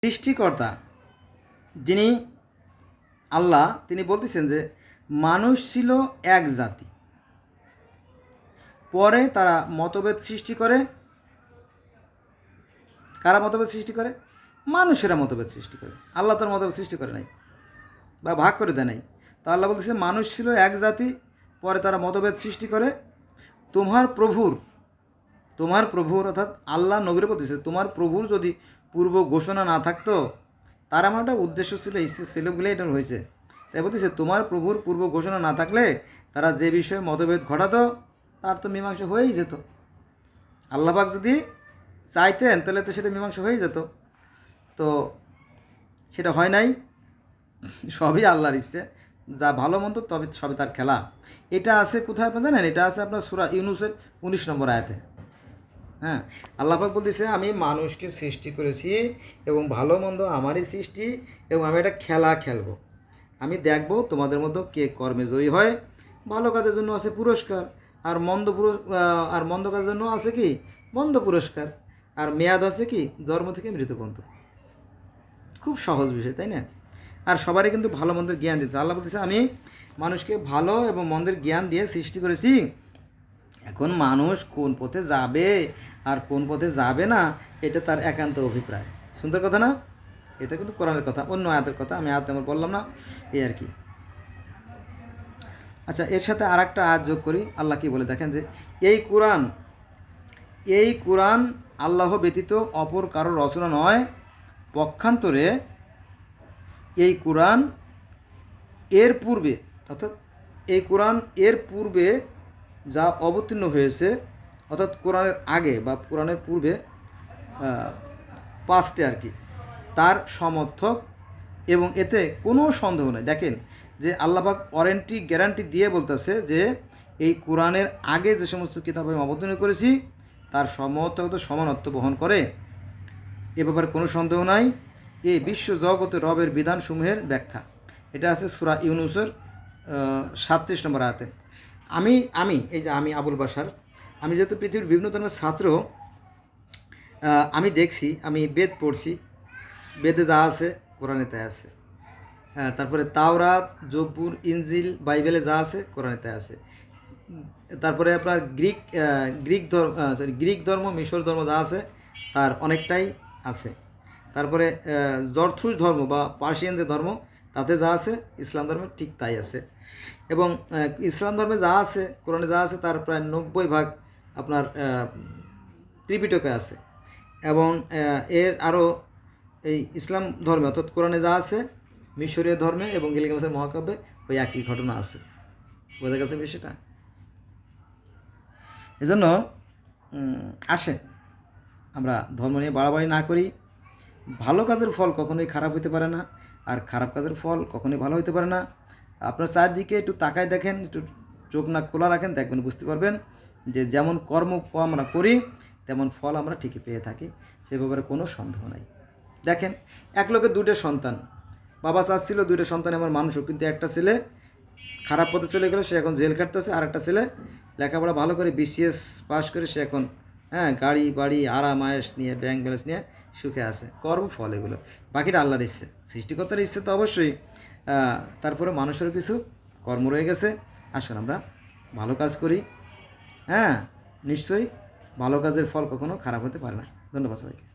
সৃষ্টিকর্তা যিনি আল্লাহ, তিনি বলতেছেন যে মানুষ ছিল এক জাতি, পরে তারা মতভেদ সৃষ্টি করে। কারা মতভেদ সৃষ্টি করে? মানুষেরা মতভেদ সৃষ্টি করে। আল্লাহ তার মতভেদ সৃষ্টি করে নাই বা ভাগ করে দেয় নাই। তো আল্লাহ বলতেছে মানুষ ছিল এক জাতি, পরে তারা মতভেদ সৃষ্টি করে। তোমার প্রভুর অর্থাৎ আল্লাহ নবীর বলতেছে তোমার প্রভুর যদি পূর্ব ঘোষণা না থাকতো, তার আমার একটা উদ্দেশ্য ছিল, ইচ্ছে ছিল বলে এটা হয়েছে। তাই বলতেছে তোমার প্রভুর পূর্ব ঘোষণা না থাকলে তারা যে বিষয়ে মতভেদ ঘটাতো তার তো মীমাংসা হয়েই যেত। আল্লাহ পাক যদি চাইতেন তাহলে তো সেটা মীমাংসা হয়েই যেত। তো সেটা হয় নাই। সবই আল্লাহর ইচ্ছে, যা ভালো মন্দ তবে সবই তার খেলা। এটা আছে কোথায় আপনি জানেন? এটা আছে আপনার সূরা ইউনূসের 19 নম্বর আয়াতে। হ্যাঁ, আল্লাহ পাক বলতেছে আমি মানুষকে সৃষ্টি করেছি এবং ভালো মন্দ আমারই সৃষ্টি, এবং আমি একটা খেলা খেলবো। আমি দেখব তোমাদের মধ্যে কে কর্মে জয়ী হয়। ভালো কাজের জন্য আছে পুরস্কার, আর মন্দ কাজের জন্য আছে কি? মন্দ পুরস্কার। আর মেয়াদ আছে কি? জন্ম থেকে মৃত্যু পর্যন্ত। খুব সহজ বিষয়, তাই না? আর সবারই কিন্তু ভালো মন্দের জ্ঞান দিতে আল্লাহ বলতেছে আমি মানুষকে ভালো এবং মন্দের জ্ঞান দিয়ে সৃষ্টি করেছি। এখন মানুষ কোন পথে যাবে আর কোন পথে যাবে না এটা তার একান্ত অভিপ্রায়। সুন্দর কথা না? এটা কিন্তু কোরআনের কথা, অন্য আয়াতের কথা, আমি আয়াত আমার বললাম না, এই আর কি। আচ্ছা, এর সাথে আর একটা আয়াত যোগ করি। আল্লাহ কি বলে দেখেন যে এই কোরআন আল্লাহ ব্যতীত অপর কারো রচনা নয়, পক্ষান্তরে এই কোরআন এর পূর্বে, অর্থাৎ এই কোরআন এর পূর্বে যা অবতীর্ণ হয়েছে, অর্থাৎ কোরআনের আগে বা কোরআনের পূর্বে পাস্টে আর কি, তার সমর্থক, এবং এতে কোনো সন্দেহ নেই। দেখেন যে আল্লাহ পাক ওয়ারেন্টি গ্যারান্টি দিয়ে বলতেছে যে এই কোরআনের আগে যে সমস্ত কিতাব আমি অবতীর্ণ করেছি তার সমর্থক তো সমানত্ব বহন করে, এ ব্যাপারে কোনো সন্দেহ নাই। এই বিশ্ব জগতে রবের বিধানসমূহের ব্যাখ্যা, এটা আছে সূরা ইউনূসের 37 নম্বর আয়াতে। আমি এই যে আমি আবুল বাশার, আমি যেহেতু পৃথিবীর বিভিন্ন ধরনের ছাত্র, আমি দেখছি, আমি বেদ পড়ছি, বেদে যা আছে কোরআনে তাই আছে। তারপরে তাওরাত, জব্বুর, ইনজিল, বাইবেলে যা আছে কোরআনে তাই আছে। তারপরে আপনার গ্রিক ধর্ম, মিশর ধর্ম যা আছে তার অনেকটাই আছে। তারপরে জরথুস ধর্ম বা পার্সিয়ান যে ধর্ম তাতে যা আছে ইসলাম ধর্মে ঠিক তাই আছে। এবং ইসলাম ধর্মে যা আছে কোরআনে যা আছে তার প্রায় 90% আপনার ত্রিপিটকে আছে। এবং এর আরও এই ইসলাম ধর্মে অর্থাৎ কোরআনে যা আছে মিশরীয় ধর্মে এবং গিলগামেশের মহাকাব্যে ওই একই ঘটনা আছে। বোঝা গেছে বিষয়টা? এজন্য আসেন আমরা ধর্ম নিয়ে বাড়াবাড়ি না করি। ভালো কাজের ফল কখনোই খারাপ হতে পারে না, আর খারাপ কাজের ফল কখনোই ভালো হতে পারে না। আপনার চারদিকে একটু তাকায় দেখেন, একটু চোখ নাক খোলা রাখেন, দেখবেন, বুঝতে পারবেন যে যেমন কর্ম আমরা করি তেমন ফল আমরা ঠিকই পেয়ে থাকি। সে ব্যাপারে কোনো সন্দেহ নাই। দেখেন, এক লোকের দুটো সন্তান, বাবা চাচ্ছিল দুটো সন্তান আমার মানুষও, কিন্তু একটা ছেলে খারাপ পথে চলে গেল, সে এখন জেল কাটতেছে। আর একটা ছেলে লেখাপড়া ভালো করে BCS পাস করে সে এখন গাড়ি বাড়ি আরাম আয়েস নিয়ে ব্যাংক ব্যালেন্স নিয়ে সুখে আছে। কর্মফল এগুলো, বাকিটা আল্লাহর ইচ্ছে, সৃষ্টিকর্তার ইচ্ছে তো অবশ্যই। তারপরে মানুষেরও কিছু কর্ম রয়ে গেছে। আসুন আমরা ভালো কাজ করি। নিশ্চয়ই ভালো কাজের ফল কখনো খারাপ হতে পারে না। ধন্যবাদ সবাইকে।